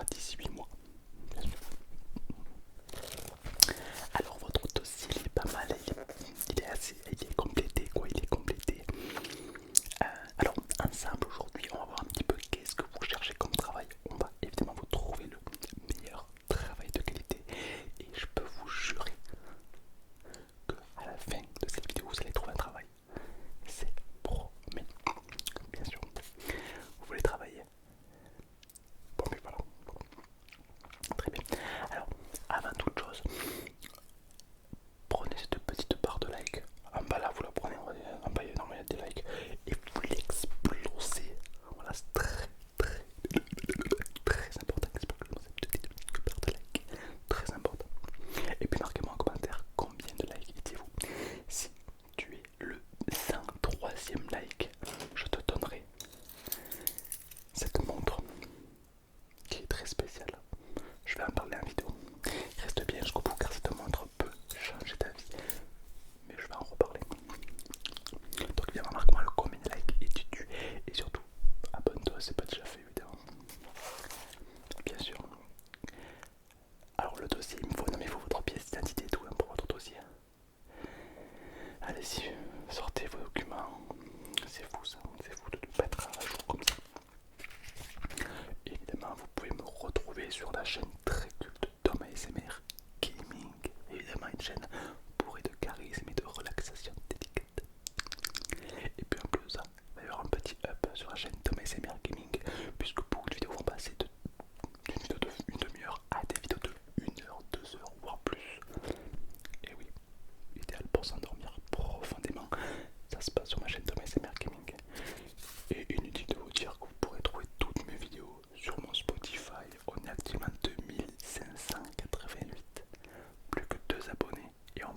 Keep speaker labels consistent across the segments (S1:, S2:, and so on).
S1: durera 18 mois. Bien sûr. Alors votre dossier il est pas mal, il est complété quoi, il est complété. Alors ensemble aujourd'hui on va voir un petit peu qu'est-ce que vous cherchez comme travail. On va évidemment vous trouver le meilleur travail de qualité et je peux vous jurer que à la fin de cette vidéo vous allez trouver un travail. C'est promis. Bien sûr. Vous voulez travailler? Bon mais voilà. Très bien. Alors avant toute chose, prenez cette petite barre de like. En bas là, vous la prenez, en bas il y a des likes et vous l'explosez. Voilà, c'est très important. Explosez cette petite barre de like. Très important. Et puis marquez-moi en commentaire combien de likes étiez-vous. Si tu es le 103e like, je te donnerai cette montre qui est très spéciale. Je vais en parler en vidéo. Reste bien jusqu'au bout car cette montre peut changer ta vie. Mais je vais en reparler. Donc évidemment marque-moi le combien de likes et et surtout abonne-toi si c'est pas déjà fait évidemment. Bien sûr. Alors le dossier il faut votre pièce d'identité et tout hein, pour votre dossier. Allez-y, sortez vos documents. C'est fou ça, c'est fou de ne pas être à jour comme ça. Évidemment vous pouvez me retrouver sur la chaîne très culte Tom ASMR Gaming. Évidemment une chaîne bourrée de charisme et de relaxation d'étiquette. Et puis en plus ça, il va y avoir un petit up sur la chaîne Tom ASMR Gaming puisque beaucoup de vidéos vont passer d'une vidéo de une demi-heure à des vidéos de 1 heure, 2 heures voire plus. Et oui, idéal pour s'endormir profondément. Ça se passe sur ma chaîne Tom ASMR Gaming. Et inutile de vous dire que vous pourrez trouver toutes mes vidéos sur mon Spotify. On est actuellement 2588, plus que 2 abonnés et on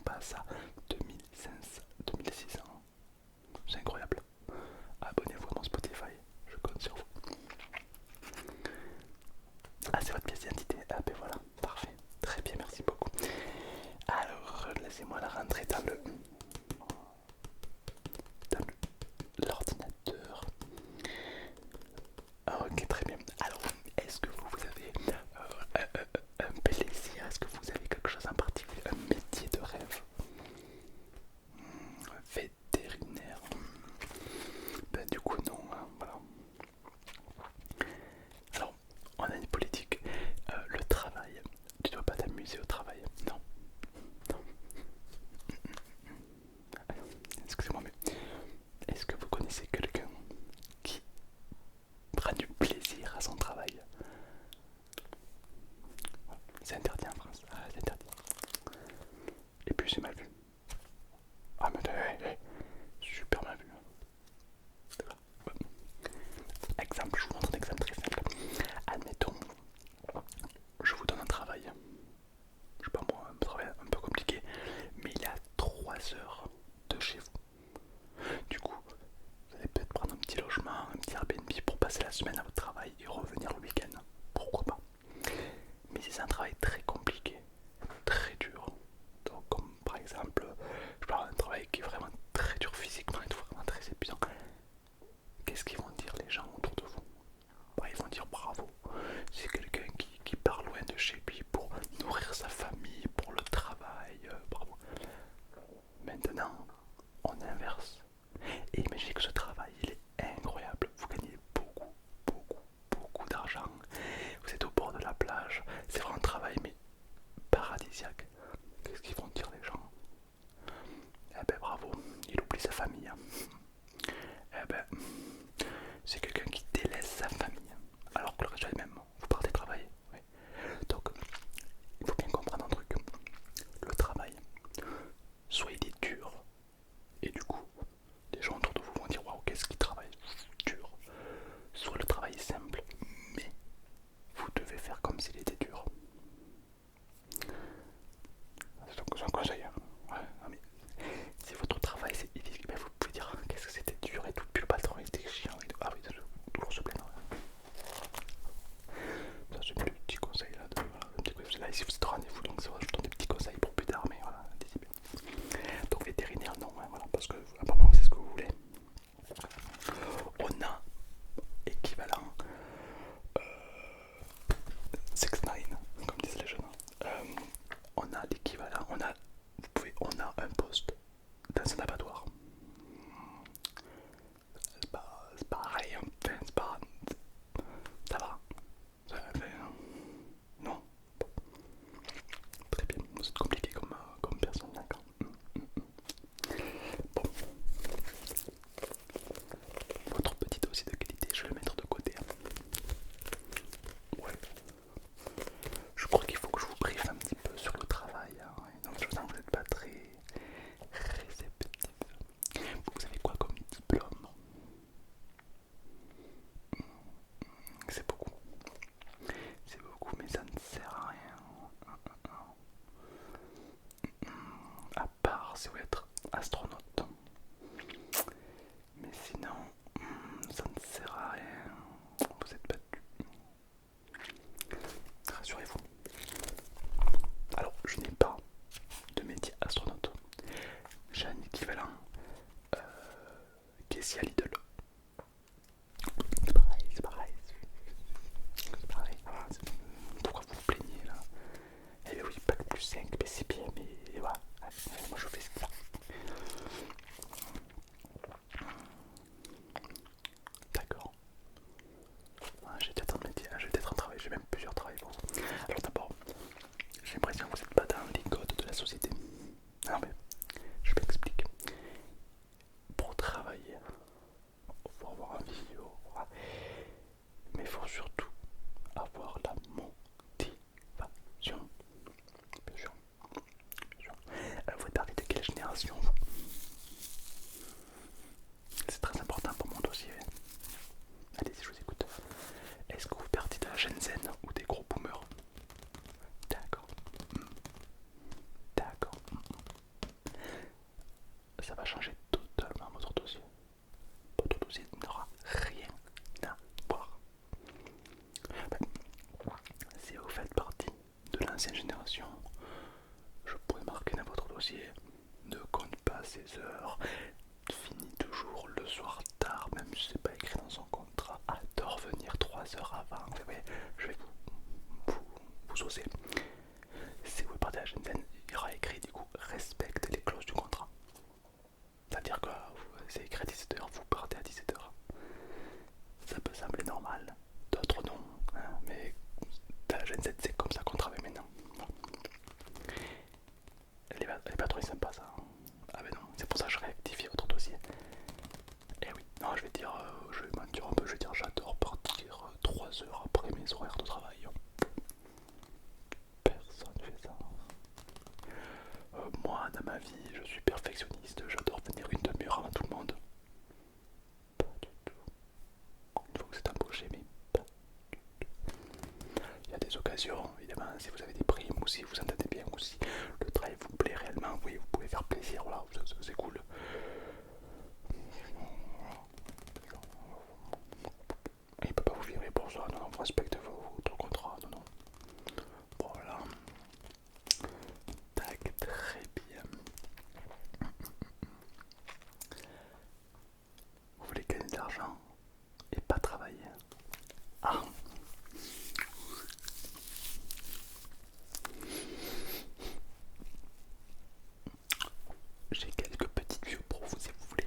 S1: avoir la motivation. Bien sûr, bien sûr. Vous êtes partie de quelle génération? C'est très important pour mon dossier. Allez-y, je vous écoute. Est-ce que vous faites partie de la Gen Z ou des gros boomers? D'accord. D'accord. Ça va changer totalement votre dossier. Votre dossier n'aura rien à voir. Ben, si vous faites partie de l'ancienne génération, je pourrais marquer dans votre dossier: ne compte pas ses heures, finit toujours le soir tard, même si c'est pas écrit dans son contrat, adore venir 3 heures avant. Vous voyez, je vais vous oser. Si vous partez à la Shenzhen, il y aura écrit du coup respecte les clauses du contrat. C'est-à-dire que c'est écrit à 17h, vous partez à 17h. Ça peut sembler normal, d'autres non, hein, mais à la Shenzhen c'est comme ça qu'on travaille maintenant. Elle est pas trop sympa ça. Ah ben non, c'est pour ça que je réactifie votre dossier. Et oui, non, je vais dire, je vais mentir un peu, je vais dire j'adore partir 3 heures après mes horaires de travail. Personne fait ça. Moi, dans ma vie, je suis perfectionniste, j'adore venir une demi-heure avant tout le monde. Pas du tout. Une fois que c'est embauché, mais pas. Il y a des occasions, évidemment, si vous avez des primes ou si vous entendez bien ou si le travail vous plaît réellement, oui, vous pouvez faire plaisir, voilà, c'est cool. Il ne peut pas vous virer pour ça, non, vous respectez votre contrat, non, non. Voilà. Tac, très bien. Vous voulez gagner de l'argent et pas travailler. Ah. J'ai quelques petites vues pour vous si vous voulez.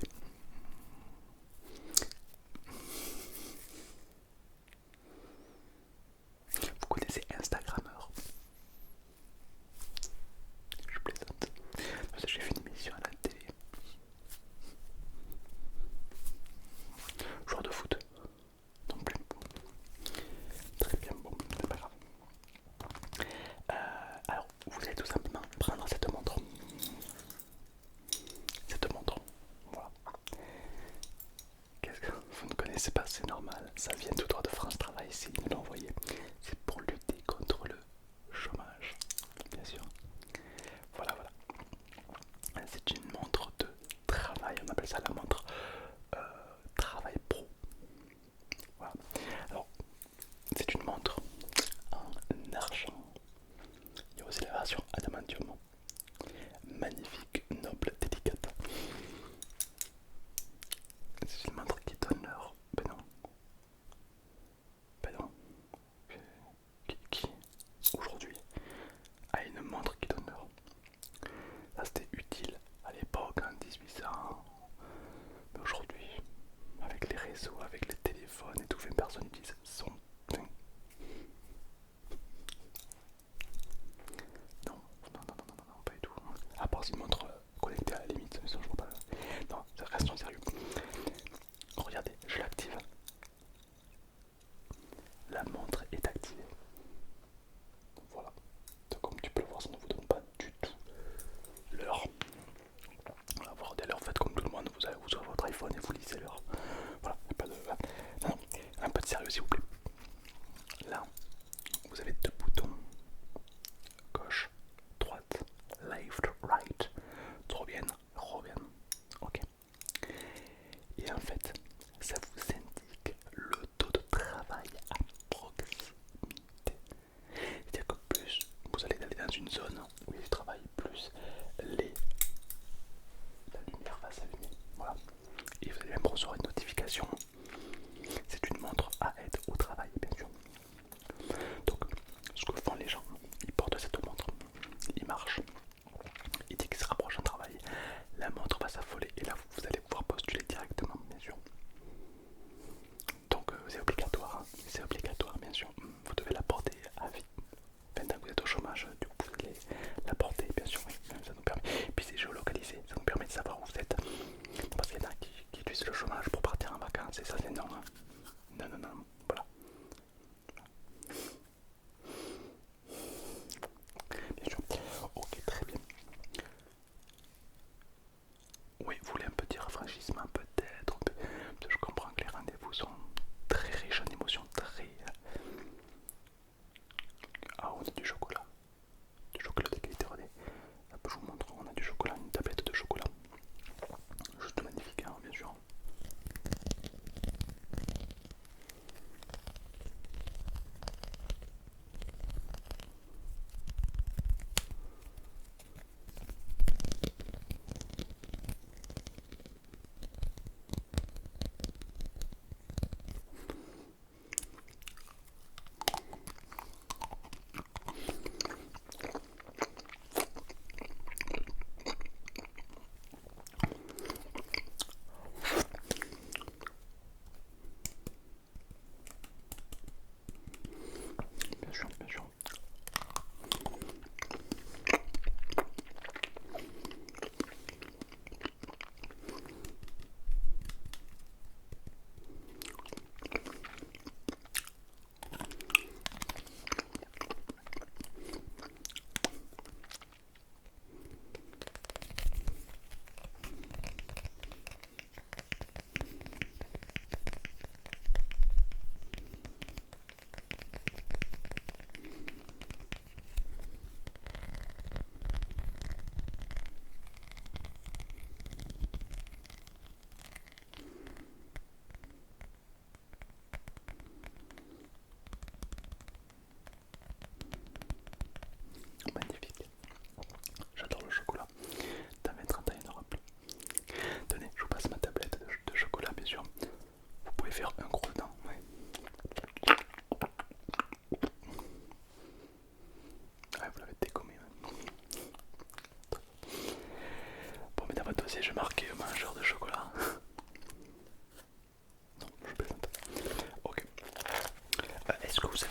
S1: Vous connaissez Instagrammeur? Je plaisante. Parce que j'ai fait une émission à la télé. Joueur de foot. Non plus. Très bien, bon, c'est pas grave. Alors, vous allez tout simplement prendre cette montre. Cette montre, voilà. Qu'est-ce que vous ne connaissez pas? C'est normal. Ça vient tout droit de France Travail, c'est ils nous l'ont envoyé. C'est pour lutter contre le chômage, bien sûr. Voilà, voilà. C'est une montre de travail, on appelle ça la montre travail pro. Voilà. Alors, c'est une montre en argent. Il y a aussi la version adamantine.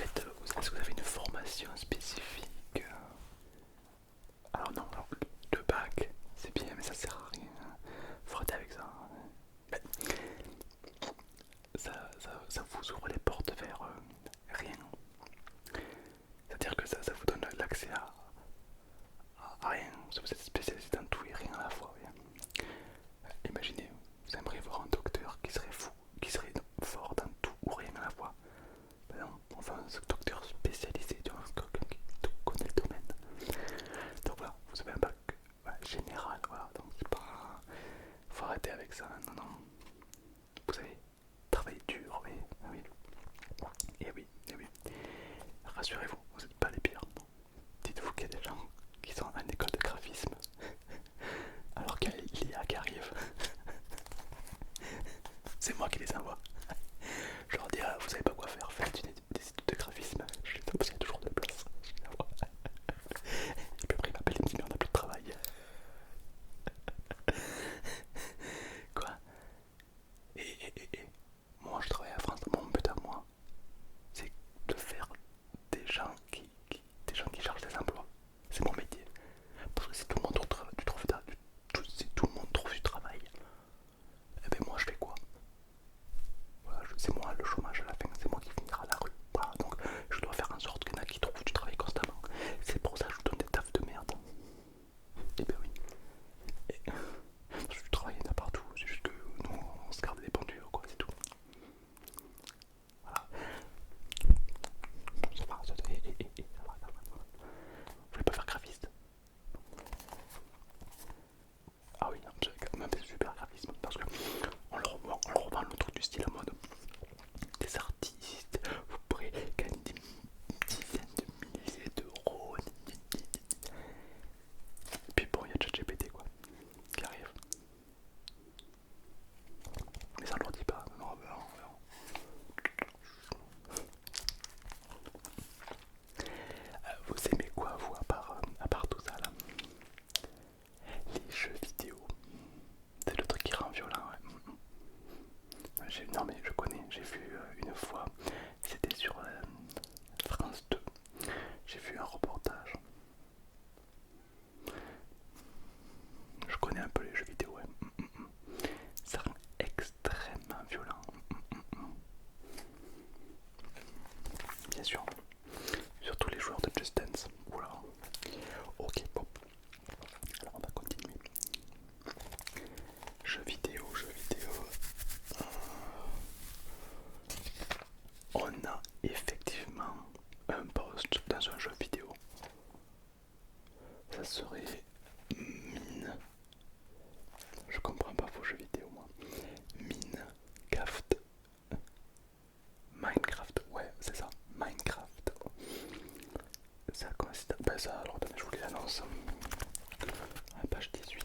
S1: est-ce que vous avez une formation spécifique? Alors non, alors, le bac, c'est bien, mais ça sert à rien. Faut arrêter avec ça. Mais ça vous ouvre les portes vers rien. C'est-à-dire que ça vous donne l'accès à rien. Vous êtes spécialisé dans tout et rien à la fois. Imaginez, vous aimeriez voir un docteur qui serait fou, qui serait fort dans tout ou rien à la fois. Ben non, enfin, ce docteur spécialisé, tu vois, quelqu'un qui connaît le domaine. Donc voilà, vous avez un bac général, voilà, donc c'est pas. Faut arrêter avec ça, non, non. Vous savez, travailler dur, oui, oui. Et oui, et oui. Rassurez-vous, vous n'êtes pas les pires. Dites-vous qu'il y a des gens qui sont en école de graphisme, alors qu'il y a l'IA qui arrive. C'est moi qui les envoie. Je leur dis, ah, vous savez pas quoi faire, faites des études de graphisme. Je les envoie, il y a toujours de la place. Je les envoie. Et puis après, ils m'appellent, ils me disent, mais on n'a plus de travail. Quoi? Et moi, je travaille à France. Mon but à moi, c'est de faire des gens qui cherchent des emplois. C'est mon métier. Parce que si tout le monde si tout le monde trouve du travail, et ben moi je fais quoi? Voilà, c'est moi le chômage à la fin, c'est moi qui finira à la rue. Voilà, donc je dois faire en sorte qu'il y en a qui trouvent du travail constamment. C'est pour ça que je vous donne des tafs de merde. Et ben oui. Et, parce que du travail il y en a partout, c'est juste que nous on se garde des bons tuyaux quoi, c'est tout. Voilà. Ça va, ça va, ça va. Vous voulez pas faire graphiste? Ah oui, même c'est super graphisme parce que on leur revend le truc du style à mode. Des artistes, vous pourrez gagner des dizaines de milliers d'euros. Et puis bon, il y a ChatGPT quoi, qui arrive. Mais ça on leur dit pas, non, non. Vous aimez quoi vous à part tout ça là? Les jeux vidéo, c'est le truc qui rend violent. Ouais. Non mais je connais, j'ai vu une fois, c'était sur France 2, j'ai vu un reportage. Je connais un peu les jeux vidéo, ouais. Ça rend extrêmement violent. Bien sûr, surtout les joueurs de Just Dance. Oula. Ok, bon. Alors on va continuer. Jeux vidéo. On a effectivement un post dans un jeu vidéo. Ça serait Mine. Je comprends pas vos jeux vidéo moi. Minecraft. Minecraft, ouais, c'est ça. Minecraft. Ça consiste à. Ben ça, alors attendez, je vous les annonce. À la page 18.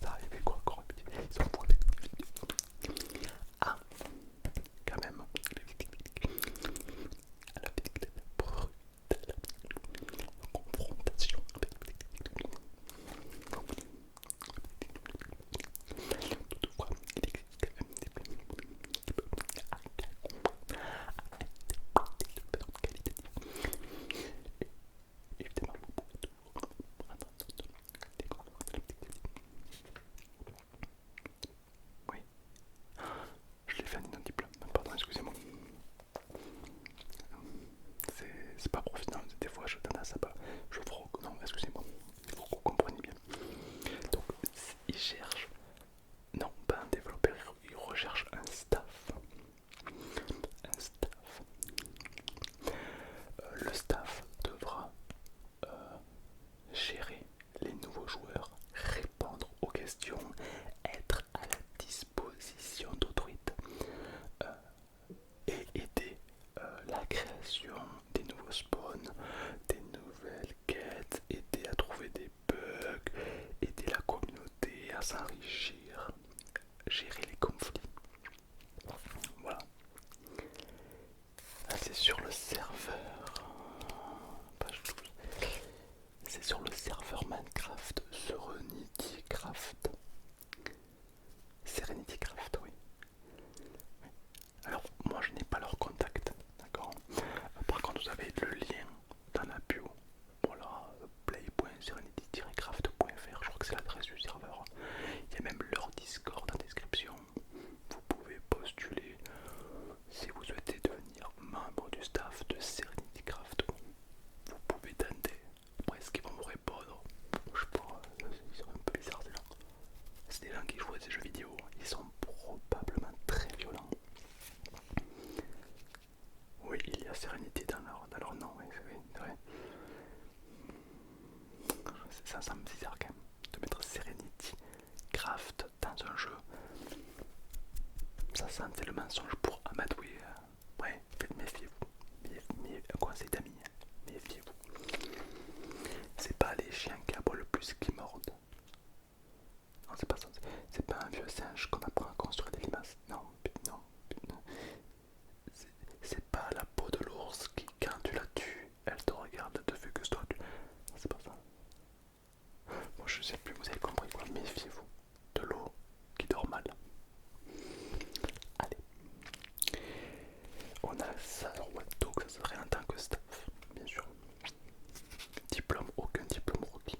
S1: Ça arrive quoi encore? Ils sont fous. Ah, quand même. La petite brutale confrontation avec ça semble bizarre quand même de mettre Serenity Craft dans un jeu. Ça sentait le mensonge pour amadouer. Ouais, méfiez-vous. Un conseil d'amis, méfiez-vous. C'est pas les chiens qui aboient le plus qui mordent. Non, c'est pas ça. C'est pas un vieux singe qu'on apprend à construire des limaces. Non, non, non. C'est pas la peau de l'ours qui, quand tu la tues, elle te regarde, elle te fait que toi. Non, c'est pas ça. Moi je sais plus, vous avez compris quoi. Méfiez-vous de l'eau qui dort mal. Allez. On a ça, alors ouais, donc ça serait en tant que staff, bien sûr. Diplôme, aucun diplôme requis.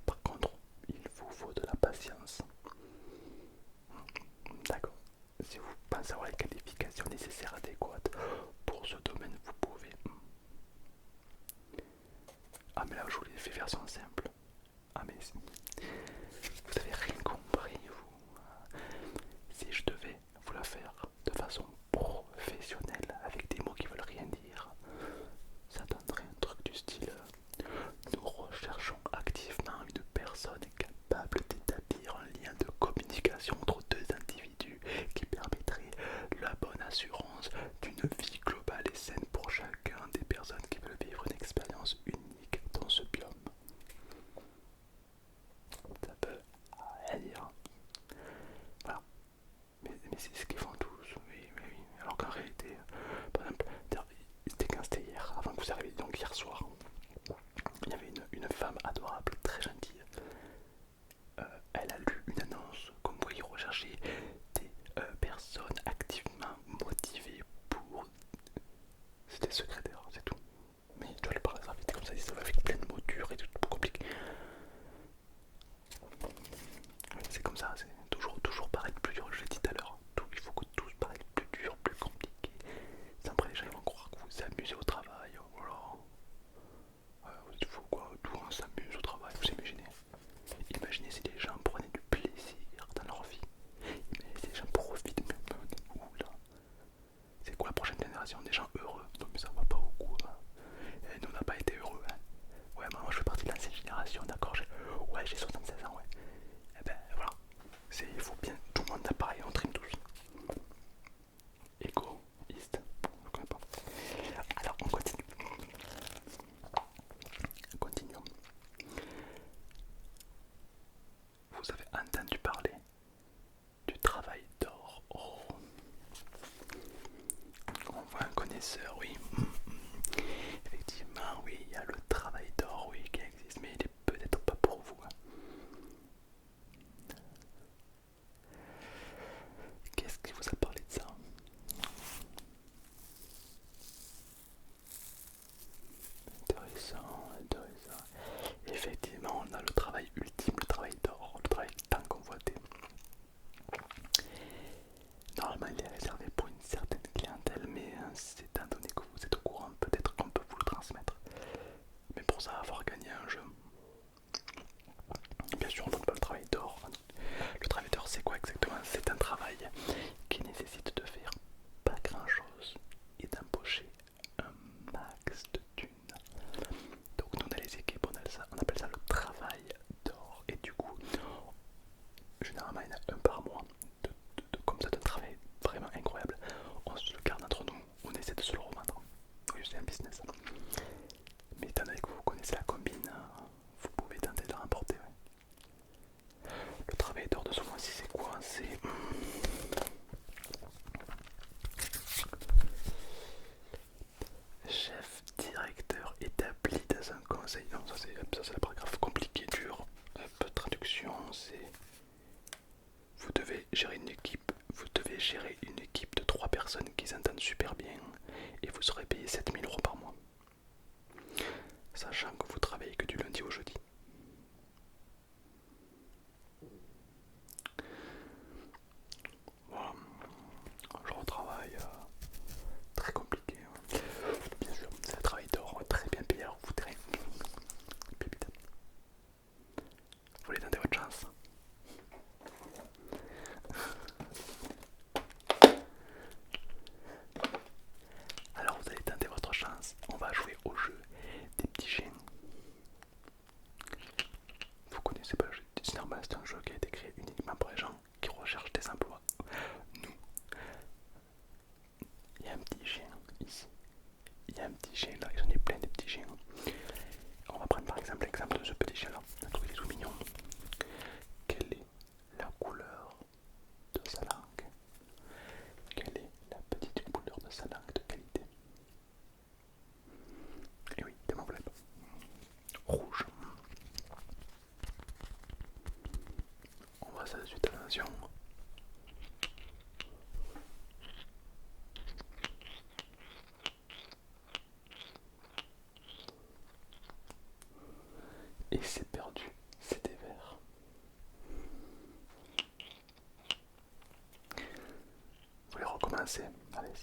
S1: Par contre, il vous faut de la patience. D'accord. Si vous pensez avoir les qualifications nécessaires adéquates pour ce domaine, vous pouvez. Ah mais là je vous l'ai fait version simple. Ah mais vous avez rien compris vous. Si je devais vous la faire de façon professionnelle avec des mots qui veulent rien dire, ça donnerait un truc du style nous recherchons activement une personne capable d'établir un lien de communication entre deux individus qui permettrait la bonne assurance d'une vie globale et saine pour chacun des personnes qui veulent vivre une expérience unique dans ce biome. Ça peut rien dire. Voilà. Mais c'est ce qu'ils font tous, oui, oui, oui. Alors qu'en réalité, par exemple, c'était quand c'était hier, avant que vous arriviez, donc hier soir, il y avait une femme adorable, très gentille. Elle a lu une annonce comme quoi ils recherchaient des personnes activement motivées pour. C'était secrétaire, c'est tout. Mais tu vois, le paragraphe était comme ça, ça va avec plein de mots durs et tout compliqué. C'est comme ça, c'est toujours pareil, plus dur, je l'ai dit tout à l'heure. Il faut que tout paraisse plus dur, plus compliqué. Après les gens ils vont croire que vous vous amusez au travail, voilà. Il faut quoi, tout on s'amuse au travail, vous imaginez. Imaginez si les gens prenaient du plaisir dans leur vie. Imaginez si les gens profitent, mais oula. C'est quoi la prochaine génération? Des gens heureux? Non mais ça va pas au coup. Hein. Et nous on n'a pas été heureux. Hein. Ouais, moi je fais partie de l'ancienne génération, d'accord. Ouais, j'ai 76 ans, ouais. Et ben voilà. Il faut bien, tout le monde a pareil, on trime tous. Égoïste, je connais pas. Alors on continue. Continuons. Vous avez entendu parler du travail d'or. Oh. On voit un connaisseur, oui. Effectivement, oui, il y a le travail d'or, oui, qui existe, mais il est peut-être pas pour vous. Hein. Qu'est-ce qui vous a parlé de ça? Intéressant, intéressant. Effectivement, on a le travail ultime, le travail d'or, le travail tant convoité. Normalement, il est réservé pour une certaine clientèle, mais étant donné que vous êtes au courant, peut-être qu'on peut vous le transmettre. Mais pour ça, il va falloir gagner un jeu. Bien sûr, on ne donne pas le travail d'or. Le travail d'or, c'est quoi exactement? C'est un travail qui nécessite de faire pas grand-chose et d'empocher un max de thunes. Donc nous, on a les équipes, on appelle ça le travail d'or. Et du coup, généralement, il y en a un par mois comme ça, de travail vraiment incroyable. On se le garde entre nous, on essaie de se le revendre. Oui, c'est un business. Mais étant donné que vous connaissez la combine, vous pouvez tenter de la remporter. Ouais. Le travail d'or de ce mois-ci, c'est quoi? C'est chef directeur établi dans un conseil. Non, ça c'est le paragraphe compliqué, dur. Peu de traduction, c'est vous devez gérer une équipe. Vous devez gérer une équipe de 3 personnes qui s'entendent super bien et vous serez payé 7 000 € par mois. Sachant que vous travaillez que du lundi au jeudi. Voilà. Genre de travail très compliqué. Hein. Bien sûr, c'est un travail d'or très bien payé, alors vous direz. Pépite. Vous voulez tenter votre chance? Alors vous allez tenter votre chance. On va jouer au jeu des petits chiens.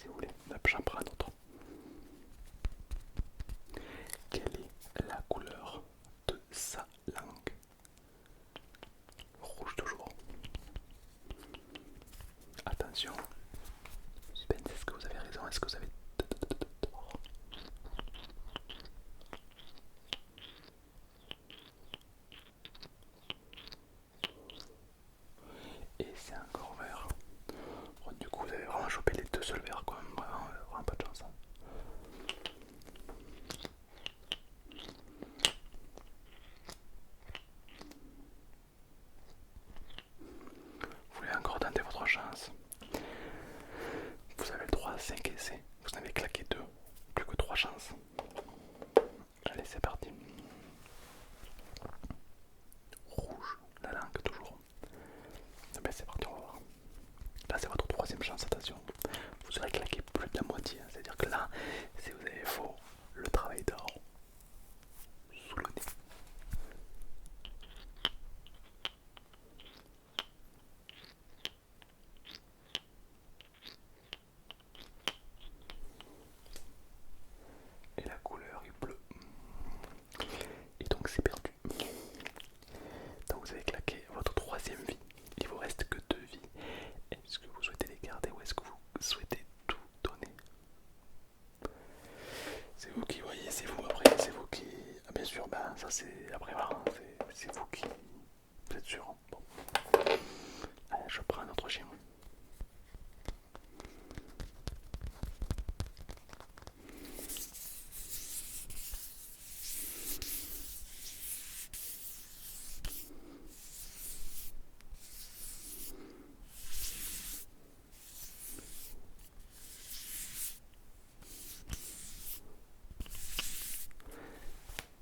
S1: si vous voulez. Hop, j'en prends un autre. Quelle est la couleur de sa langue? Rouge toujours. Attention. Suspense, est-ce que vous avez raison? Est-ce que vous avez tort? Et c'est encore vert. Bon, du coup, vous avez vraiment chopé les deux seuls verts, quoi. Vraiment pas de chance. Hein. Vous voulez encore tenter votre chance? Vous avez le droit à 5 essais. Vous en avez claqué 2. Plus que 3 chances. Allez, c'est parti. Rouge, la langue toujours. Ah ben, c'est parti, on va voir. Là, c'est votre troisième chance, attention. Vous aurez claqué plus de la moitié. C'est-à-dire que là, si vous avez faux, le travail d'or sous le nez. Et la couleur est bleue. Et donc c'est perdu. Donc vous avez claqué votre troisième vie. Il vous reste que 2 vies. Est-ce que vous souhaitez les garder ou est-ce que vous souhaitez tout donner? C'est vous qui voyez, c'est vous après, c'est vous qui... Ah bien sûr, ben ça c'est... Après voilà, c'est vous qui... Vous êtes sûr? Bon. Allez, je prends un autre chien.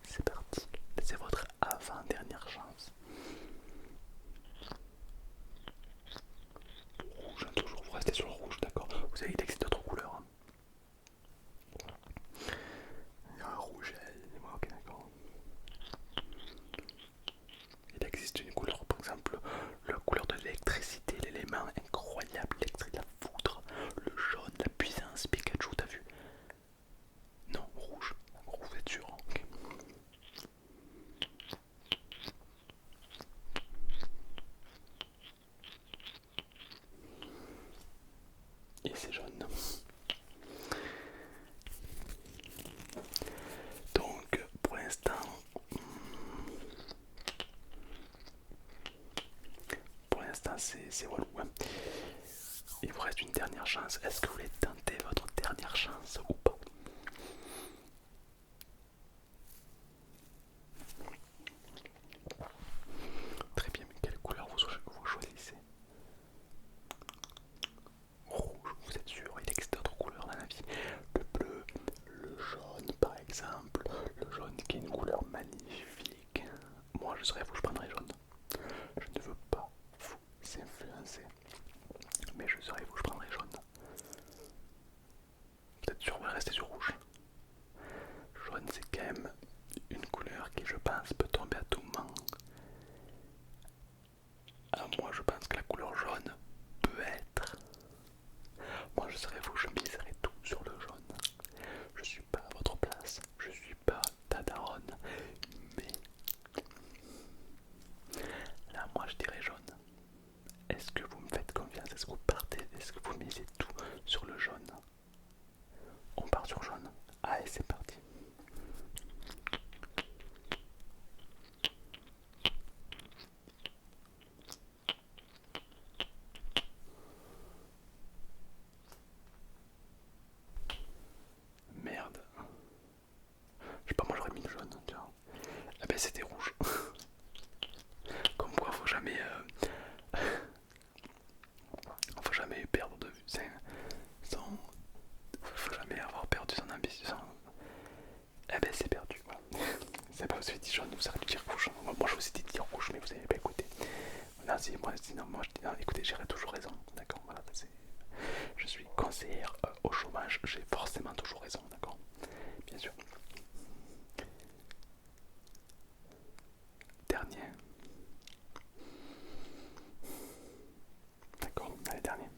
S1: C'est parti, c'est votre avant-dernière chance. Rouge, hein, toujours, vous restez sur le rouge, d'accord. Vous avez texte d'autres couleurs. Hein. Il y a un rouge, ok, d'accord. Il existe une couleur, par exemple, la couleur de l'électricité, l'élément incroyable, l'électricité, la foudre, le jaune, la puissance, Pikachu, t'as vu? Non, rouge, vous êtes sûr, hein, ok. Et c'est jaune. Donc, pour l'instant, c'est walou. Hein. Il vous reste une dernière chance. Est-ce que vous voulez tenter votre dernière chance ou pas? Très bien, mais quelle couleur vous choisissez? Rouge, vous êtes sûr? Il existe d'autres couleurs dans la vie. Le bleu, le jaune par exemple. Le jaune qui est une couleur magnifique. Moi je serais vous, je prendrais jaune. Je ne veux pas vous influencer. Mais je serais vous, je prendrais jaune. Vous êtes sûr, vous restez sur rouge. Jaune c'est quand même une couleur qui je pense peut tomber à tout moment. Ah, moi je pense que la couleur jaune peut être. Moi je serais vous, je miserais tout sur le jaune. Je suis pas à votre place, je suis pas ta daronne, mais là moi je dirais jaune. Est-ce que vous me faites confiance? Est-ce que vous partez? Est-ce que vous misez tout sur le jaune? On part sur jaune. Allez, c'est parti. Merde. Je sais pas, moi j'aurais mis le jaune, tu vois. Ah ben c'était rouge. Comme quoi faut jamais faut jamais perdre de vue. Faut jamais avoir perdu son ambition. Eh ben c'est perdu. Voilà. C'est pas vous avez dit jaune, vous aurez dû dire rouge. Moi je vous ai dit de dire rouge, mais vous avez pas écouté. Là si moi je dis non, moi je dis non, écoutez, j'aurais toujours raison. D'accord, voilà, je suis conseillère au chômage, j'ai forcément toujours raison, d'accord. Bien sûr. Dernier. D'accord, allez, dernier.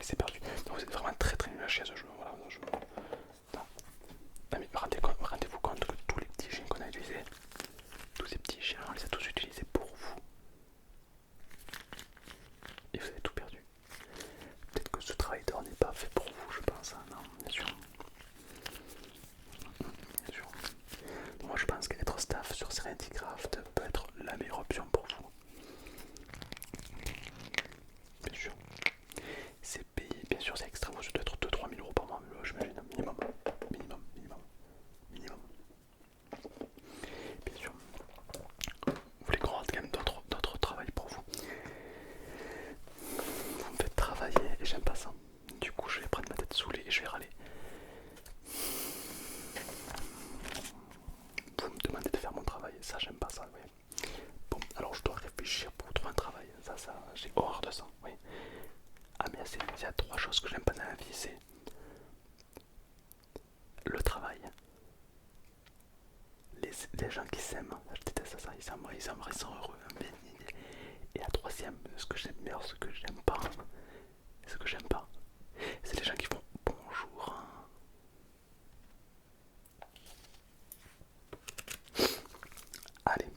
S1: c'est perdu. Donc vous êtes vraiment très très nul à chier à ce jeu. Voilà, ce jeu. Non mais rendez-vous compte que tous les petits chiens qu'on a utilisés, tous ces petits chiens, on les a tous utilisés pour vous. Et vous avez tout perdu. Peut-être que ce travail d'or n'est pas fait pour vous, je pense. Hein. Non, bien sûr. Bien sûr. Moi je pense qu'être staff sur Serenity Craft peut être la meilleure option pour vous. Bien sûr. C'est payé, bien sûr c'est extra, ça doit être 2-3 000 euros par mois, j'imagine, minimum. Minimum, minimum, minimum. Bien sûr. Vous voulez qu'on rate quand même d'autres travail pour vous. Vous me faites travailler et j'aime pas ça. Du coup je vais prendre ma tête saoulée et je vais râler. Vous me demandez de faire mon travail, ça j'aime pas ça, oui. Bon, alors je dois réfléchir pour trouver un travail, ça j'ai horreur de ça, oui. Ah mais il y a 3 choses que j'aime pas dans la vie, c'est le travail, les gens qui s'aiment, je déteste ça, ils s'aimeraient, ils sont heureux. Et la troisième, ce que j'aime bien, ce que j'aime pas, c'est les gens qui font bonjour. Allez,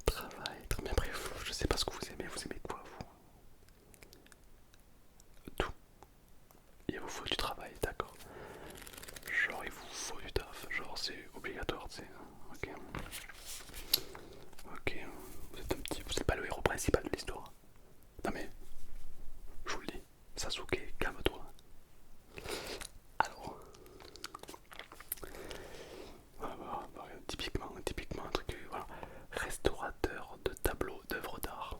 S1: travail, très bien, bref, je sais pas ce que vous aimez quoi vous? Tout. Il vous faut du travail, d'accord. Genre il vous faut du taf, genre c'est obligatoire, tu sais. Ok. Ok, vous êtes pas le héros principal de l'histoire. Non mais, je vous le dis, Sasuke, calme-toi. Alors, typiquement un truc, voilà, restaurateur de tableaux d'œuvres d'art.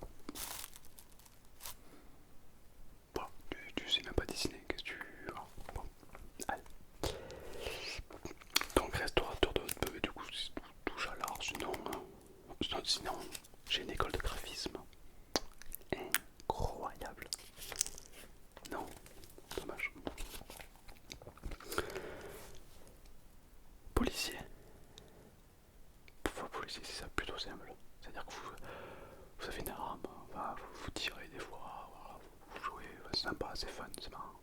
S1: Bon, tu sais même pas dessiner, qu'est-ce que tu... Voilà. Bon, allez. Donc restaurateur de... Du coup, touche à l'art, sinon, j'ai une école de graphisme. Incroyable. Non, dommage. Policier. Policier, c'est ça, plutôt simple. C'est-à-dire que vous avez une arme, vous tirez des fois, voilà, vous jouez, c'est sympa, c'est fun, c'est marrant.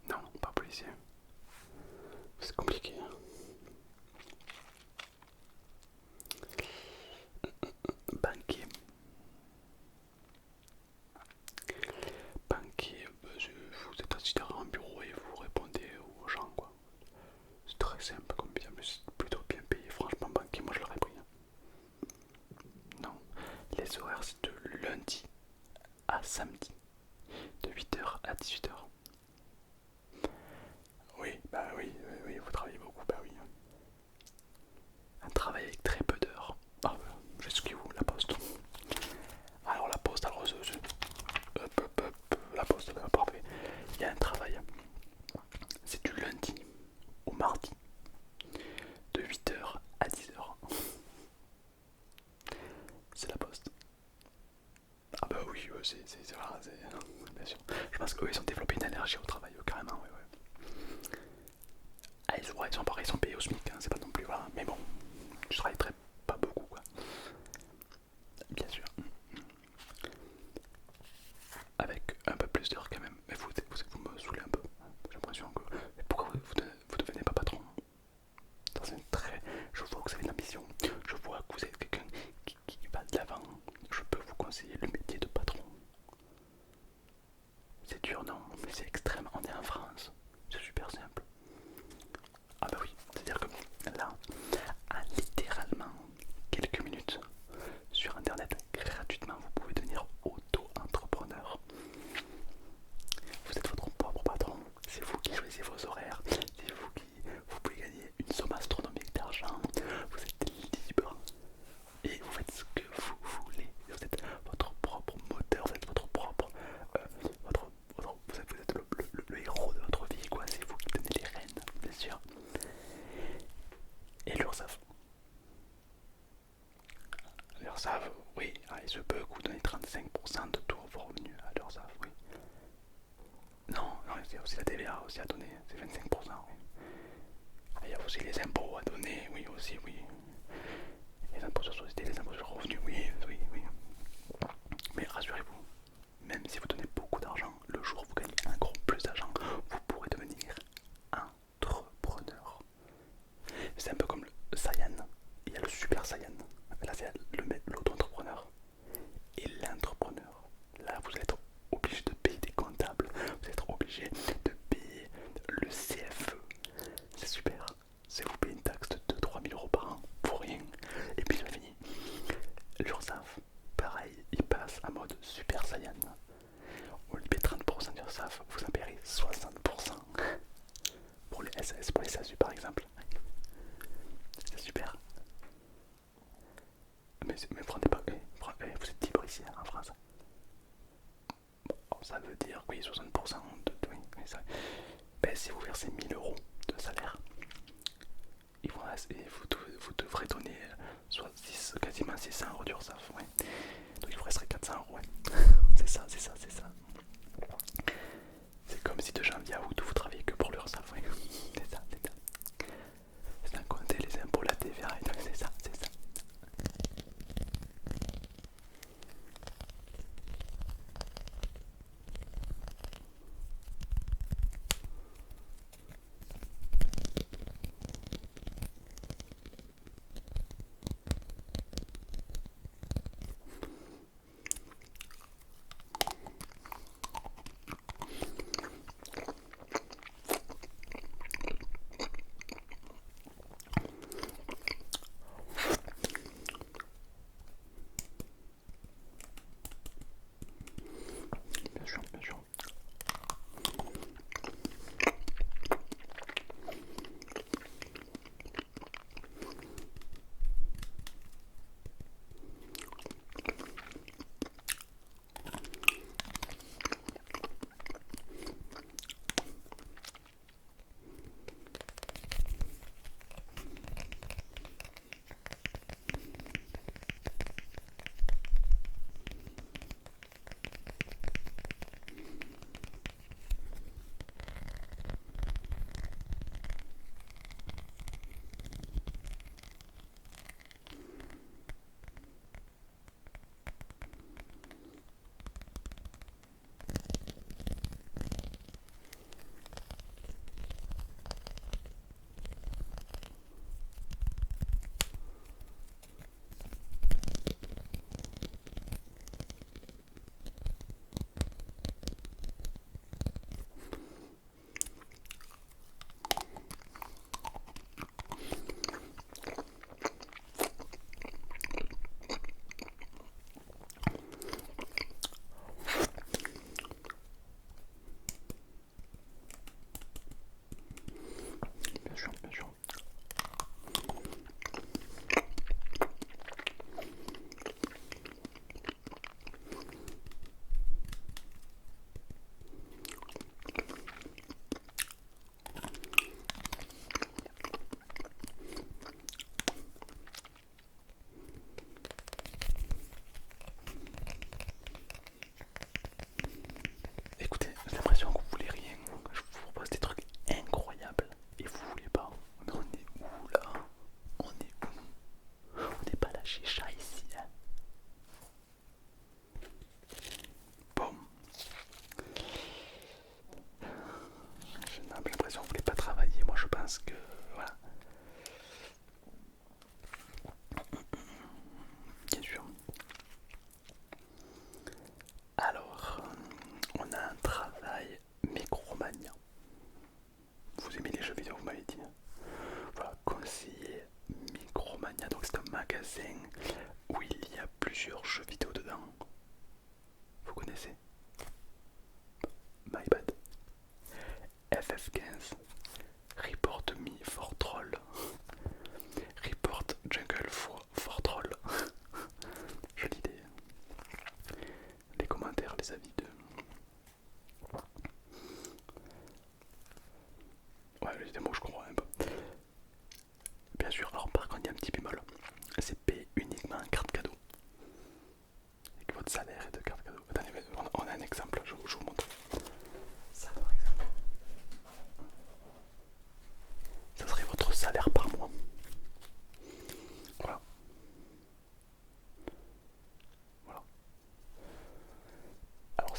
S1: Non, pas policier. C'est compliqué. Hein. Banquier. Banquier, vous êtes assis derrière un bureau et vous répondez aux gens, quoi. C'est très simple comme bien, mais c'est plutôt bien payé. Franchement, banquier, moi je l'aurais pris. Non, les horaires c'est de lundi à samedi, de 8h à 18h. Oui, bah oui, vous travaillez beaucoup, bah oui. Un travail avec très peu d'heures. Ah, j'excuse vous, la poste. Alors la poste, alors la poste, parfait. Il y a un travail, c'est du lundi au mardi, de 8h à 10h. C'est la poste. Ah bah oui, voilà, bien sûr. Je pense qu'eux ils ont développé une allergie au travail, carrément, ouais. Ah, ils sont payés au SMIC, hein, c'est pas non plus, voilà. Mais bon, je travaille pas beaucoup, quoi. Bien sûr. Avec un peu plus d'heures quand même. Mais vous me saoulez un peu. J'ai l'impression que... Mais pourquoi vous devenez pas patron? Je vois que vous avez de l'ambition. Je vois que vous êtes quelqu'un qui va de l'avant. Je peux vous conseiller le métier de patron. C'est dur, non? Mais c'est extrême. On est en France. C'est super simple. Ah bah oui. C'est-à-dire que là, à littéralement quelques minutes sur internet, gratuitement, vous pouvez devenir auto-entrepreneur. Vous êtes votre propre patron, c'est vous qui choisissez vos horaires, c'est vous pouvez gagner une somme astronomique d'argent, vous êtes libre et vous faites ce que vous voulez. Vous êtes votre propre moteur, vous êtes votre propre, vous êtes le héros de votre vie, quoi. C'est vous qui donnez les rênes, bien sûr. Et l'URSSAF. L'URSSAF, oui, il se peut que vous donnez 35% de tous vos revenus à l'URSSAF, oui. Non, il y a aussi la TVA aussi à donner, c'est 25%, oui. Il y a aussi les impôts à donner, oui, aussi, oui. Les impôts sur société, les impôts sur revenus, oui. Mais rassurez-vous, même si vous donnez beaucoup d'argent, le jour où vous gagnez encore plus d'argent, vous pourrez devenir entrepreneur. C'est un peu comme le Saiyan, il y a le Super Saiyan, là c'est l'auto-entrepreneur et l'entrepreneur. Là vous allez être obligé de payer des comptables, vous allez être obligé de payer le CFE. C'est super, c'est vous payez une taxe de 2-3 000 euros par an pour rien. Et puis c'est fini. L'URSSAF, pareil, il passe en mode Super Saiyan. Au lieu de payer 30% d'URSSAF, vous en payerez 60% pour les SS, pour les SASU par exemple. C'est super. Mais vous rendez pas, vous êtes libre ici en France. Bon, ça veut dire, oui, 60% oui, ça, ben, si vous versez 1000 euros de salaire, vous devrez donner quasiment 600 euros d'URSSAF. Ouais. Donc il vous resterait 400 euros. Ouais. C'est ça, c'est ça, c'est ça. C'est comme si de janvier à août vous travaillez que pour l'URSSAF. Ouais. C'est ça, c'est ça. Sans compter les impôts, la TVA, c'est ça, c'est ça. Bien sûr, bien sûr. Bien sûr, bien sûr. Écoutez, j'ai l'impression que vous voulez rien. Je vous propose des trucs incroyables et vous voulez pas. Mais on est où là? On est où? On n'est pas la chicha ici. Hein. Bon. J'ai l'impression que vous voulez pas travailler. Moi je pense que voilà. Bien sûr. Alors, on a un travail Micromania. Vous aimez les jeux vidéo, vous m'avez dit. Voilà, conseiller Micromania. Donc c'est un magasin où il y a plusieurs jeux vidéo dedans. Vous connaissez? My bad. FF15, Report Me for Troll, Report Jungle for Troll. Je lis les commentaires, les avis de. Ouais, les démos, je comprends un peu. Bien sûr, alors par contre, il y a un petit bémol. C'est payé uniquement en carte cadeau. Et que votre salaire est de carte cadeau. Attendez, on a un exemple, je vous montre. Ça, par exemple. Ça serait votre salaire par mois. Voilà. Voilà. Alors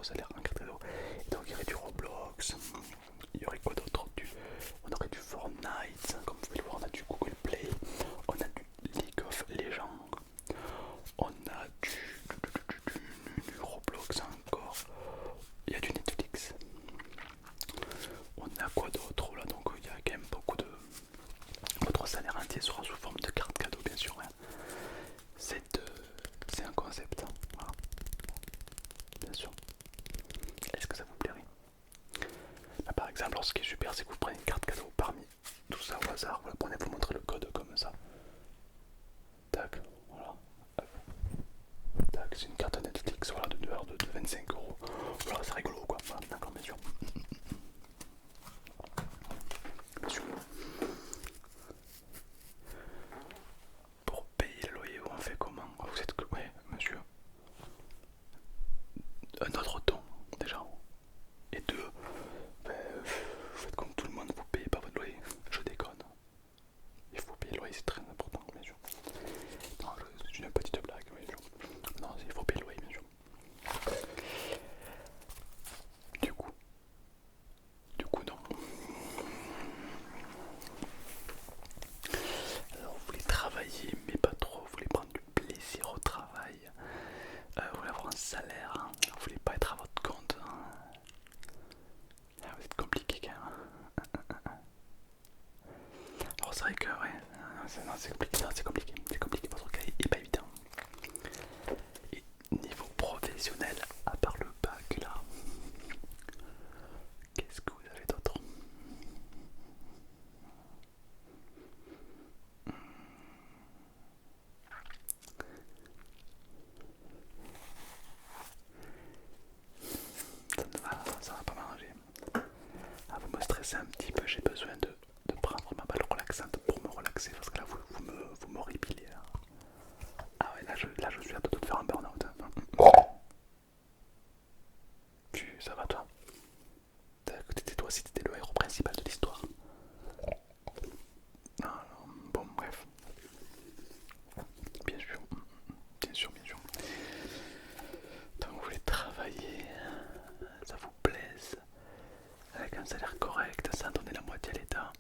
S1: vos salaires en carte cadeau. Et donc il y aurait du Roblox, il y aurait quoi d'autre, on aurait du Fortnite, comme vous pouvez le voir, on a du Google Play, on a du League of Legends, on a du Roblox encore, il y a du Netflix, on a quoi d'autre là, donc il y a quand même beaucoup de... Votre salaire entier sera sous forme de carte cadeau bien sûr, hein. C'est un concept, hein. Voilà. Bien sûr. Est-ce que ça vous plairait? Bah, par exemple, alors, ce qui est super, c'est que vous prenez une carte cadeau parmi tout ça au hasard, vous la prenez, vous montrez le code comme ça. Tac, voilà. Tac, c'est une carte Netflix, voilà, de 25 €. Voilà, c'est rigolo quoi. Voilà, d'accord, bien sûr. Bien sûr. Pour payer le loyer, on fait comment? Vous êtes que... Ouais, monsieur. Un autre ton, déjà. Et deux, ben, vous faites comme tout le monde, vous payez pas votre loyer. Je déconne. Il faut payer le loyer, c'est très important, bien sûr. Non, c'est une petite blague, bien sûr. Non, il faut payer le loyer, bien sûr. Du coup, non. Alors, vous voulez travailler, mais pas trop. Vous voulez prendre du plaisir au travail. Vous voulez avoir un salaire. Hein. Vous voulez pas être à votre compte. Hein. Ah, vous êtes compliqué quand même. Alors, c'est vrai que, ouais, c'est compliqué. C'est compliqué. Votre cas est pas évident. Et niveau professionnel, à part le bac là, qu'est-ce que vous avez d'autre? Ça va pas m'arranger. Ah, vous me stressez un petit peu, j'ai besoin de prendre ma balle relaxante pour me relaxer parce que là vous m'horripilez là. Ah ouais, là je suis à deux de faire un burn-out. Ça va toi? T'étais toi si t'étais le héros principal de l'histoire. Non, non, bon bref. Bien sûr, bien sûr, bien sûr. Donc vous voulez travailler, ça vous plaise, avec un salaire correct, sans donner la moitié à l'État.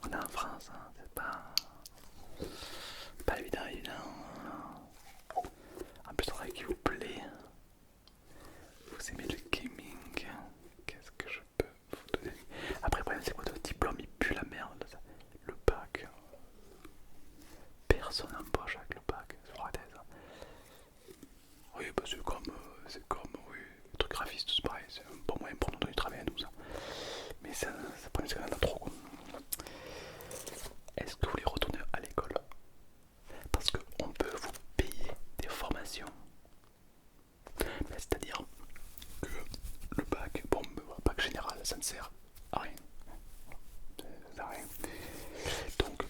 S1: On est en France, hein, c'est pas évident, évident. En plus, un travail qui vous plaît, vous aimez le gaming, qu'est-ce que je peux vous donner? Après, le problème, c'est que votre diplôme il pue la merde. Le bac, personne n'embauche avec le bac, c'est vrai. Oui, bah c'est comme, oui, le truc graphiste, c'est pareil, c'est un bon moyen pour nous donner du travail à nous, ça. Mais ça prend une seconde à trop, quoi. Est-ce que vous voulez retourner à l'école? Parce qu'on peut vous payer des formations. C'est-à-dire que le bac, bon, le bac général, ça ne sert à rien. Ça ne sert à rien. Donc,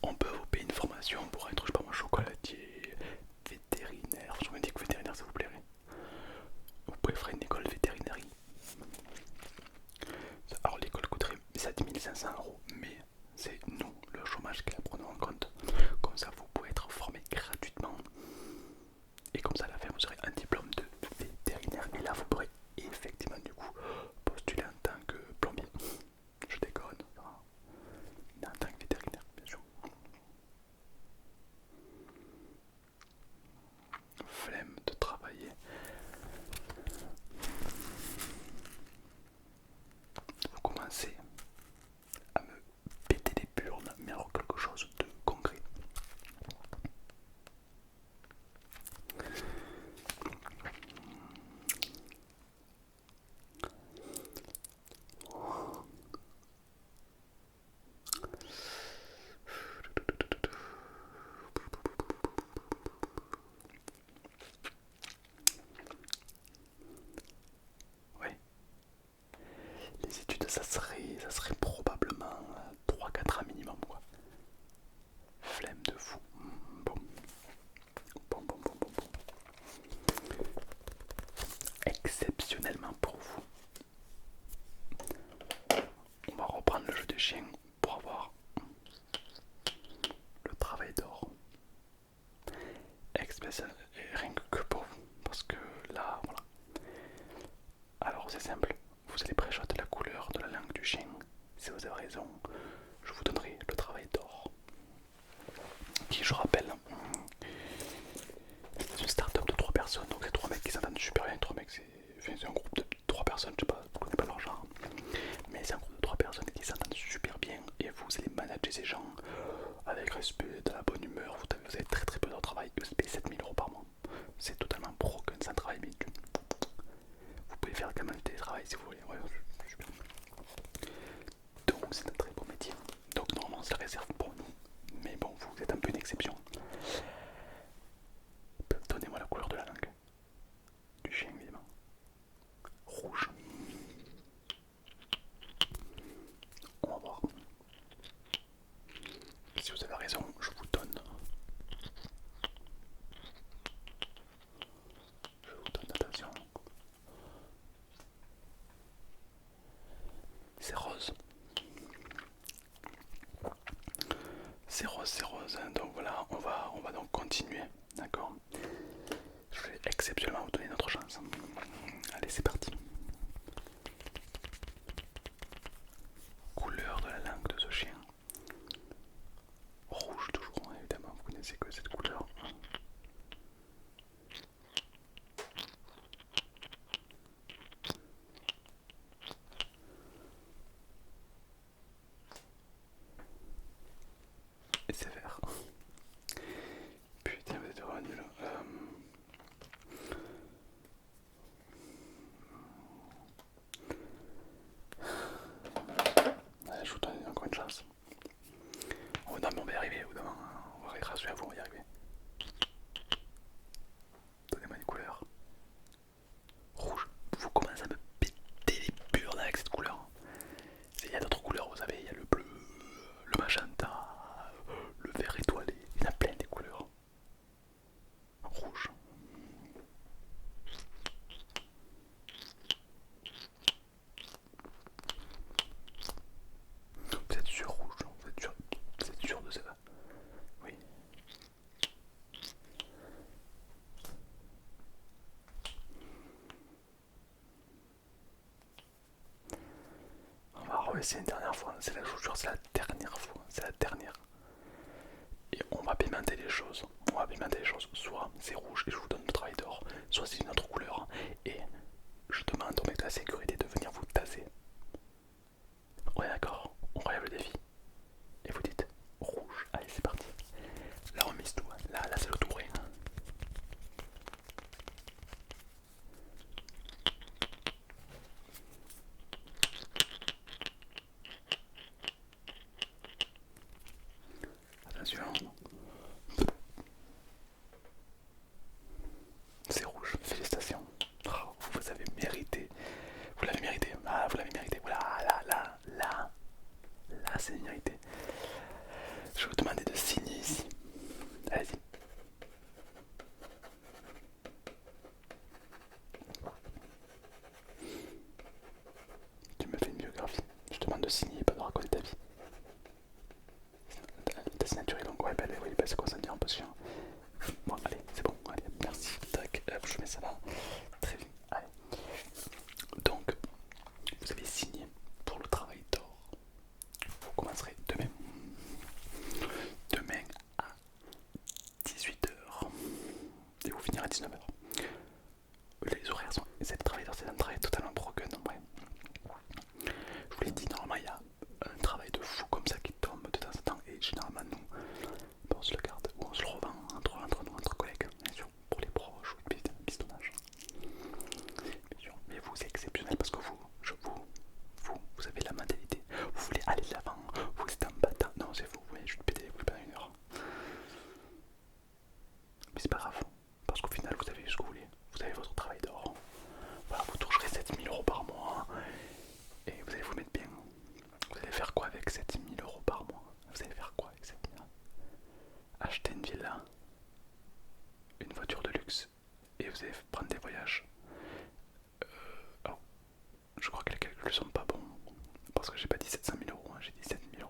S1: on peut vous payer une formation pour être, je sais pas moi, chocolatier, vétérinaire. Je me dis que vétérinaire ça vous plairait. Vous pouvez faire une école vétérinaire. Alors l'école coûterait 7500 €, mais c'est nous, le chômage, qui la prenons en compte. Comme ça vous pouvez être formé gratuitement. Et comme ça à la fin vous aurez un diplôme de vétérinaire. Et là vous pourrez effectivement du coup postuler en tant que plombier. Je déconne. En tant que vétérinaire bien sûr. Flemme de travailler. Vous commencez à me péter les burnes, mais alors quelque chose de concret. Ouais, les études ça serait probablement 3-4 ans minimum quoi. Flemme de fou. Bon. Bon. Exceptionnellement pour vous, on va reprendre le jeu des chiens pour avoir le travail d'or. Donc voilà, on va donc continuer, d'accord. Je vais exceptionnellement vous donner notre chance. Allez, c'est parti. Couleur de la langue de ce chien. Rouge toujours, évidemment, vous connaissez que cette couleur. Et c'est vert. Putain, vous êtes vraiment nul. Allez, je vous donne encore une chance. Oh non, mais on va y arriver, évidemment. On va grâce à vous, on va y arriver. Donnez-moi une couleur. Rouge. Vous commencez à me péter les burnes avec cette couleur. Il y a d'autres couleurs, vous savez, il y a le bleu, le magenta, le vert étoilé. Il y en a plein des couleurs. Rouge. Vous êtes sûr rouge, vous êtes sûr de ça? Oui. On va reessayer une dernière fois. C'est la jure, c'est la dernière fois. C'est la dernière. Et on va pimenter les choses. On va pimenter les choses. Soit c'est rouge et je vous donne le travail d'or, soit c'est une autre couleur. Et je demande au mec de la sécurité de venir vous taser. Ouais, d'accord. On relève le défi. Et vous dites rouge. Allez, c'est parti. Là, on mise tout. Là c'est le tour. Attention. C'est rouge. Félicitations. Oh, vous avez mérité. Vous l'avez mérité. Ah, vous l'avez mérité. Voilà, là, c'est mérité. Je vais vous demander de signer ici. Allez-y. Tu me fais une biographie. Je te demande de signer, pas de raconter ta vie. Ta signature est longue. Ouais, bah, oui, bah, c'est quoi ça me dit en position. Bon, allez, c'est bon. Allez, merci. Tac, je mets ça là. Très bien. Allez. Donc, vous avez signé pour le travail d'or. Vous commencerez demain. Demain à 18h. Et vous finirez à 19h. Les horaires sont. Cette travail d'or, c'est un travail totalement broken en vrai. Je vous l'ai dit, normalement il y a un travail de fou comme ça qui tombe de temps en temps. Et généralement nous, on se le garde ou on se le revend entre collègues, bien sûr, pour les proches ou le pistonnage. Bien sûr, mais vous c'est exceptionnel parce que vous avez la mentalité. Vous voulez aller de l'avant, vous êtes un bâtard. Non, c'est vous voulez juste péter les couilles pendant une heure. Mais c'est pas grave, parce qu'au final vous avez eu ce que vous voulez. Vous avez votre travail d'or. Voilà, vous toucherez 7000 € par mois. Et vous allez vous mettre bien. Vous allez faire quoi avec 7000 € par mois? Vous allez faire quoi avec 7000 €? Acheter une villa, une voiture de luxe, et vous allez prendre des voyages. Alors, je crois que les calculs sont pas bons, parce que j'ai pas dit 700 000 €, hein, j'ai dit 7000 €.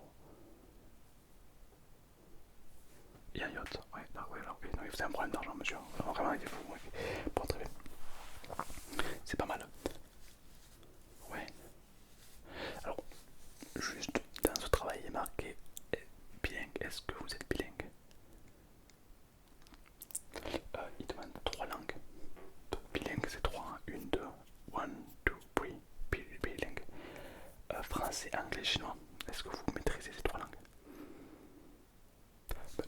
S1: Et un yacht, ouais, non, ouais, non, vous avez un problème d'argent, monsieur. Vraiment, il est fou, ouais. Bon, très bien. C'est pas mal. Ouais. Alors, juste dans ce travail, il est marqué bilingue. Est-ce que vous êtes bilingue? Il demande 3 langues. Donc, bilingue, c'est 3. 1, 2, 1, 2, 3. Bilingue. Français, anglais, chinois. Est-ce que vous maîtrisez ces 3 langues?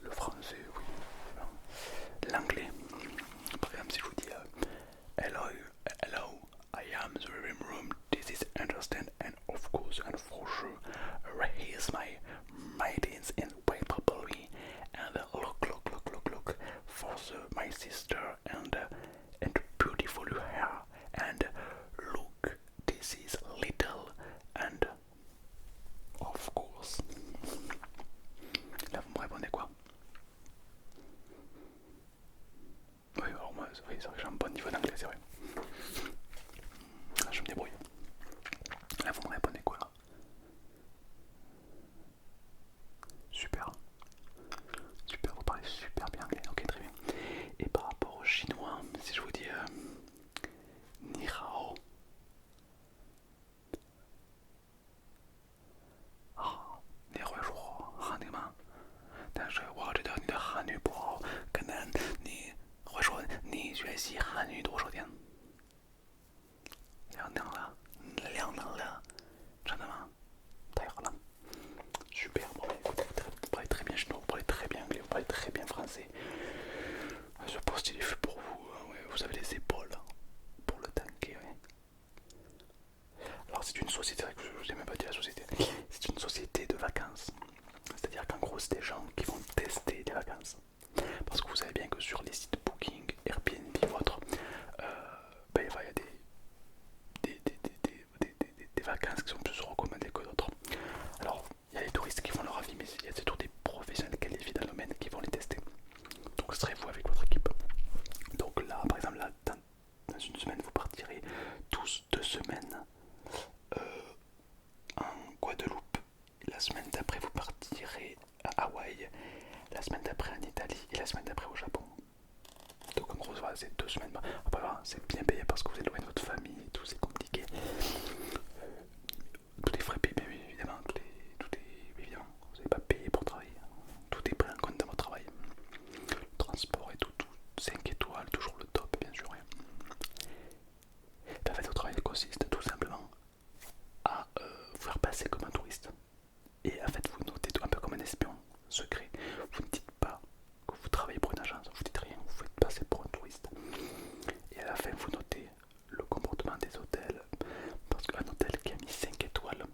S1: Le français, oui. L'anglais. Par exemple, si je vous dis hello, I am the living room. This is understand and of course and for sure. Raise my things and wait properly and look for my sister and beautiful hair and look. This is little and of course. Là, vous me répondez quoi? Oui, alors moi, oui, c'est vrai que j'ai un bon niveau d'anglais, c'est vrai. Là, je me débrouille. Là, vous me répondez quoi? Super. respirar nu多少天2年了真的吗？太好了，super. Bon, écoutez, vous parlez très bien chinois, vous parlez très bien anglais, vous parlez très bien français. Ce poste il est fait pour vous, hein, ouais, vous avez les épaules hein, pour le tanker. Ouais. Alors c'est une société, je vous ai même pas dit la société, c'est une société de vacances. C'est-à-dire qu'en gros c'est des gens qui vont tester des vacances. Parce que vous savez bien que sur les sites Booking, Airbnb ou autres, ben, il y a des vacances qui sont plus recommandées que d'autres. Alors il y a les touristes qui font leur avis, mais il y a surtout des professionnels qualifiés dans le domaine qui vont les tester. Donc serez-vous avec votre équipe. Donc là par exemple là, dans une semaine vous partirez tous 2 semaines en Guadeloupe. La semaine d'après vous partirez à Hawaï, la semaine d'après en Italie et la semaine d'après au Japon. Donc en gros voilà, c'est 2 semaines. Après voilà, c'est bien payé parce que vous êtes loin de votre famille et tout, c'est compliqué. Tout est frais payé bien évidemment, tout est évidemment. Vous n'avez pas payé pour travailler. Tout est pris en compte dans votre travail. Le transport et tout, 5 étoiles, toujours le top bien sûr. En fait votre travail consiste tout simplement à vous faire passer comme un touriste. Et en fait vous notez tout un peu comme un espion secret. Vous ne dites pas que vous travaillez pour une agence, vous dites rien, vous faites passer pour un touriste. Et à la fin vous notez le comportement des hôtels. Parce qu'un hôtel qui a mis 5 étoiles,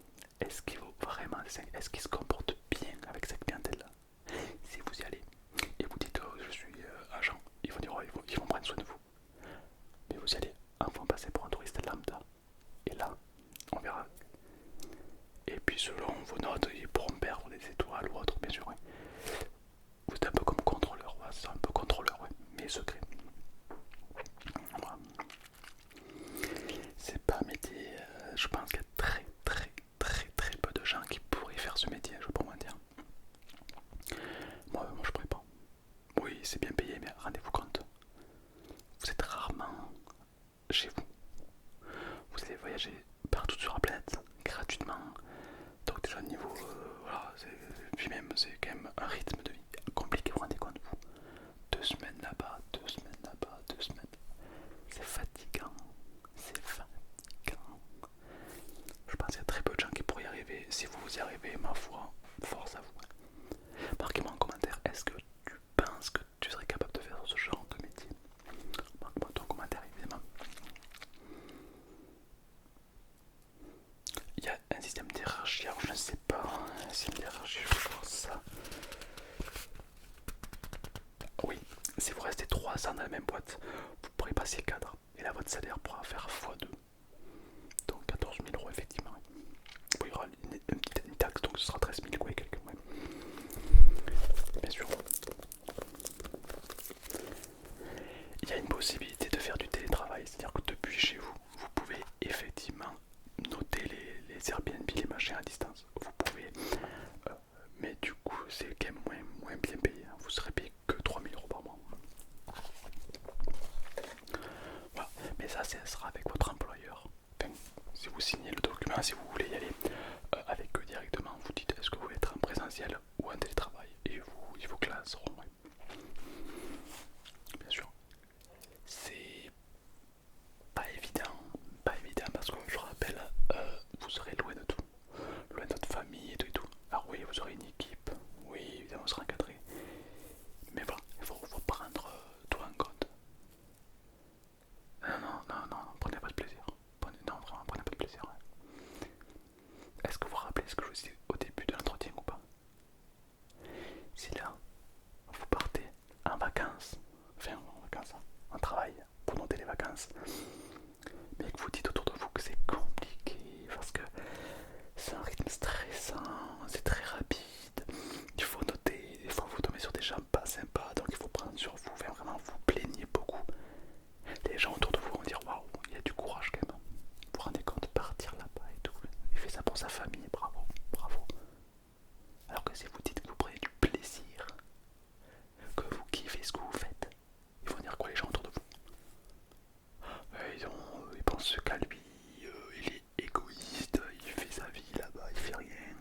S1: est-ce qu'il vaut vraiment les 5? Est-ce qu'il se comporte bien avec cette clientèle là? Si vous y allez et vous dites oh, je suis agent, ils vont dire oh, ils vont prendre soin de vous. Mais vous y allez en faisant passer pour un touriste lambda. Et là, on verra. Et puis selon vos notes, ils pourront perdre des étoiles ou autre, bien sûr. Ouais. Vous êtes un peu comme contrôleur, ouais, c'est un peu contrôleur, ouais, mais secret. Voilà. C'est pas un métier, je pense qu'il y a très peu de gens qui pourraient faire ce métier, je peux moins dire. Moi je pourrais pas. Oui, c'est bien payé, mais rendez-vous compte, vous êtes rarement chez vous. Vous allez voyager partout sur la planète, gratuitement. Donc déjà niveau, voilà, puis même c'est quand même un rythme de vie compliqué, vous vous rendez compte vous. 2 semaines là-bas, 2 semaines là-bas, 2 semaines. C'est fatigant, c'est fatigant. Je pense qu'il y a très peu de gens qui pourraient y arriver. Si vous y arrivez, ma foi, force à vous. Marquez-moi en commentaire, est-ce que tu penses que tu serais capable de faire ce genre de métier? Marque-moi ton commentaire évidemment. Il y a un système d'hierarchie, alors je ne sais pas si une hiérarchie, je vais voir ça. Oui, si vous restez 3 ans dans la même boîte, vous pourrez passer cadre. Et là, votre salaire pourra faire x2. Donc 14 000 euros, effectivement. Bon, il y aura une taxe, donc ce sera 13 000 quoi et quelques. Ouais. Bien sûr. Il y a une possibilité de faire du télétravail, c'est-à-dire que depuis chez vous, vous pouvez effectivement noter les Airbnb, les machins à distance. Vous pouvez, mais du coup, c'est quand même moins bien payé. Hein. Vous serez payé que 3 000 euros par mois. Voilà. Mais ça sera avec votre employeur. Enfin, si vous signez le document, si vous voulez y aller avec eux directement, vous dites est-ce que vous voulez être en présentiel ou en télétravail et ils vous classeront. Ouais. Bien sûr. C'est pas évident parce que je rappelle, vous serez loin de tout, loin de votre famille et tout et tout. Alors oui, vous aurez une équipe, oui, évidemment, vous serez encadré, mais voilà, il faut prendre tout en compte. Non, prenez pas de plaisir. Non, vraiment, prenez pas de plaisir. Ouais. Est-ce que vous vous rappelez ce que je vous disais au début de l'entretien ou pas? Si là, vous partez en vacances, enfin en vacances, en travail, pour noter les vacances, mais que vous dites autour de vous que c'est compliqué parce que c'est un rythme stressant, c'est très rapide, il faut noter, des fois vous tombez sur des gens pas sympas, donc il faut prendre sur vous, enfin, vraiment vous plaignez beaucoup. Les gens autour de vous vont dire waouh, il y a du courage quand même. Vous vous rendez compte, partir là-bas et tout, il fait ça pour sa famille, bravo, bravo. Alors que si vous dites que vous prenez du plaisir, que vous kiffez ce que vous faites, ils vont dire quoi les gens autour de vous? Ils pensent qu'à lui, il est égoïste, il fait sa vie là-bas, il fait rien.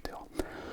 S1: 18h.